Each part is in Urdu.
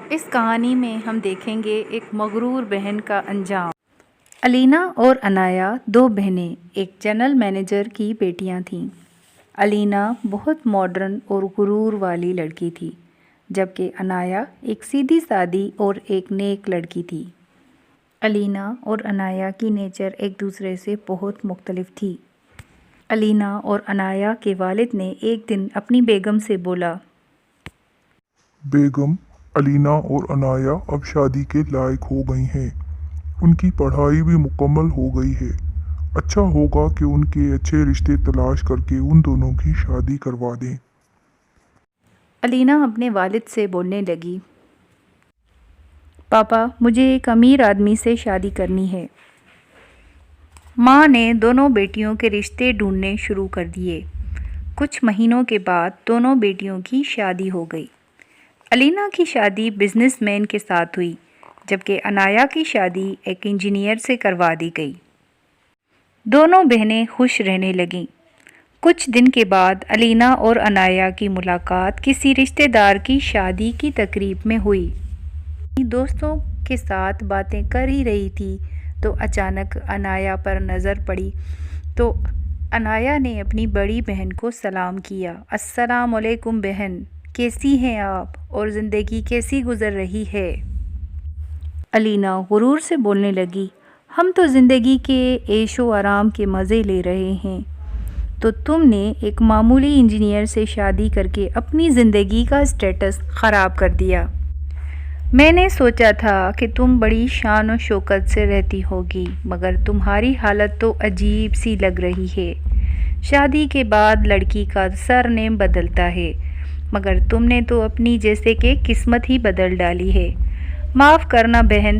اس کہانی میں ہم دیکھیں گے ایک مغرور بہن کا انجام۔ علینا اور عنایا دو بہنیں ایک جنرل مینیجر کی بیٹیاں تھیں۔ علینا بہت ماڈرن اور غرور والی لڑکی تھی، جبکہ عنایا ایک سیدھی سادی اور ایک نیک لڑکی تھی۔ علینا اور عنایا کی نیچر ایک دوسرے سے بہت مختلف تھی۔ علینا اور عنایا کے والد نے ایک دن اپنی بیگم سے بولا، بیگم، علینا اور عنایا اب شادی کے لائق ہو گئی ہیں۔ ان کی پڑھائی بھی مکمل ہو گئی ہے۔ اچھا ہوگا کہ ان کے اچھے رشتے تلاش کر کے ان دونوں کی شادی کروا دیں۔ علینا اپنے والد سے بولنے لگی، پاپا، مجھے ایک امیر آدمی سے شادی کرنی ہے۔ ماں نے دونوں بیٹیوں کے رشتے ڈھونڈنے شروع کر دیے۔ کچھ مہینوں کے بعد دونوں بیٹیوں کی شادی ہو گئی۔ علینا کی شادی بزنس مین کے ساتھ ہوئی، جبکہ عنایا کی شادی ایک انجینئر سے کروا دی گئی۔ دونوں بہنیں خوش رہنے لگیں۔ کچھ دن کے بعد علینا اور عنایا کی ملاقات کسی رشتہ دار کی شادی کی تقریب میں ہوئی۔ دوستوں کے ساتھ باتیں کر ہی رہی تھی تو اچانک عنایا پر نظر پڑی تو عنایا نے اپنی بڑی بہن کو سلام کیا، السلام علیکم بہن، کیسی ہیں آپ اور زندگی کیسی گزر رہی ہے؟ علینا غرور سے بولنے لگی، ہم تو زندگی کے عیش و آرام کے مزے لے رہے ہیں، تو تم نے ایک معمولی انجینئر سے شادی کر کے اپنی زندگی کا اسٹیٹس خراب کر دیا۔ میں نے سوچا تھا کہ تم بڑی شان و شوکت سے رہتی ہوگی، مگر تمہاری حالت تو عجیب سی لگ رہی ہے۔ شادی کے بعد لڑکی کا سر نیم بدلتا ہے، مگر تم نے تو اپنی جیسے کہ قسمت ہی بدل ڈالی ہے۔ معاف کرنا بہن،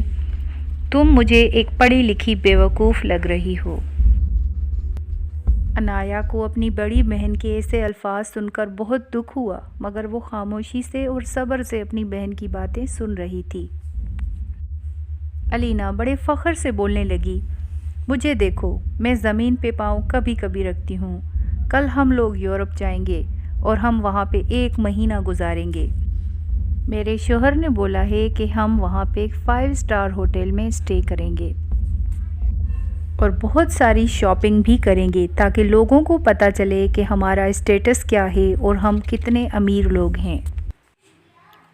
تم مجھے ایک پڑھی لکھی بیوقوف لگ رہی ہو۔ عنایا کو اپنی بڑی بہن کے ایسے الفاظ سن کر بہت دکھ ہوا، مگر وہ خاموشی سے اور صبر سے اپنی بہن کی باتیں سن رہی تھی۔ علینا بڑے فخر سے بولنے لگی، مجھے دیکھو، میں زمین پہ پاؤں کبھی کبھی رکھتی ہوں۔ کل ہم لوگ یورپ جائیں گے اور ہم وہاں پہ 1 مہینہ گزاریں گے۔ میرے شوہر نے بولا ہے کہ ہم وہاں پہ ایک 5 اسٹار ہوٹل میں اسٹے کریں گے اور بہت ساری شاپنگ بھی کریں گے تاکہ لوگوں کو پتہ چلے کہ ہمارا اسٹیٹس کیا ہے اور ہم کتنے امیر لوگ ہیں۔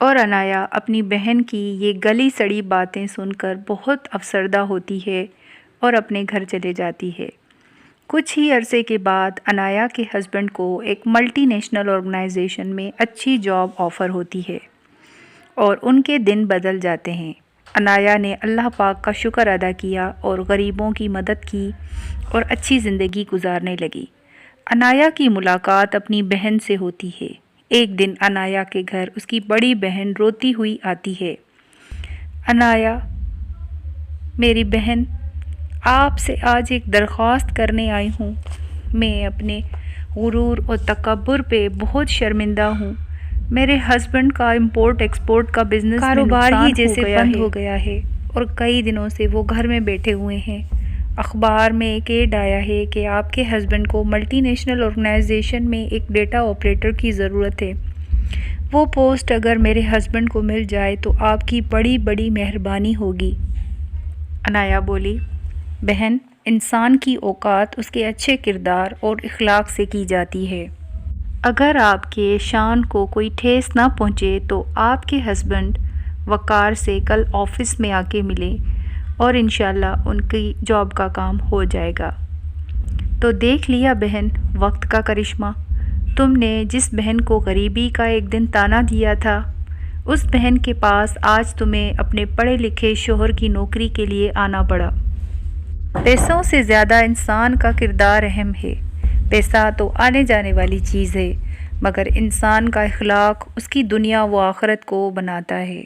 اور عنایا اپنی بہن کی یہ گلی سڑی باتیں سن کر بہت افسردہ ہوتی ہے اور اپنے گھر چلے جاتی ہے۔ کچھ ہی عرصے کے بعد عنایا کے ہسبینڈ کو ایک ملٹی نیشنل آرگنائزیشن میں اچھی جاب آفر ہوتی ہے اور ان کے دن بدل جاتے ہیں۔ عنایا نے اللہ پاک کا شکر ادا کیا اور غریبوں کی مدد کی اور اچھی زندگی گزارنے لگی۔ عنایا کی ملاقات اپنی بہن سے ہوتی ہے۔ ایک دن عنایا کے گھر اس کی بڑی بہن روتی ہوئی آتی ہے، عنایا، میری بہن، آپ سے آج ایک درخواست کرنے آئی ہوں۔ میں اپنے غرور اور تکبر پہ بہت شرمندہ ہوں۔ میرے ہسبینڈ کا امپورٹ ایکسپورٹ کا بزنس کاروبار ہی جیسے بند ہو گیا ہے اور کئی دنوں سے وہ گھر میں بیٹھے ہوئے ہیں۔ اخبار میں ایک ایڈ آیا ہے کہ آپ کے ہسبینڈ کو ملٹی نیشنل آرگنائزیشن میں ایک ڈیٹا آپریٹر کی ضرورت ہے۔ وہ پوسٹ اگر میرے ہسبینڈ کو مل جائے تو آپ کی بڑی بڑی مہربانی ہوگی۔ عنایا بولی، بہن، انسان کی اوقات اس کے اچھے کردار اور اخلاق سے کی جاتی ہے۔ اگر آپ کے شان کو کوئی ٹھیس نہ پہنچے تو آپ کے ہسبینڈ وقار سے کل آفس میں آ کے ملیں اور انشاءاللہ ان کی جاب کا کام ہو جائے گا۔ تو دیکھ لیا بہن، وقت کا کرشمہ، تم نے جس بہن کو غریبی کا ایک دن طعنہ دیا تھا، اس بہن کے پاس آج تمہیں اپنے پڑھے لکھے شوہر کی نوکری کے لیے آنا پڑا۔ پیسوں سے زیادہ انسان کا کردار اہم ہے۔ پیسہ تو آنے جانے والی چیز ہے، مگر انسان کا اخلاق اس کی دنیا و آخرت کو بناتا ہے۔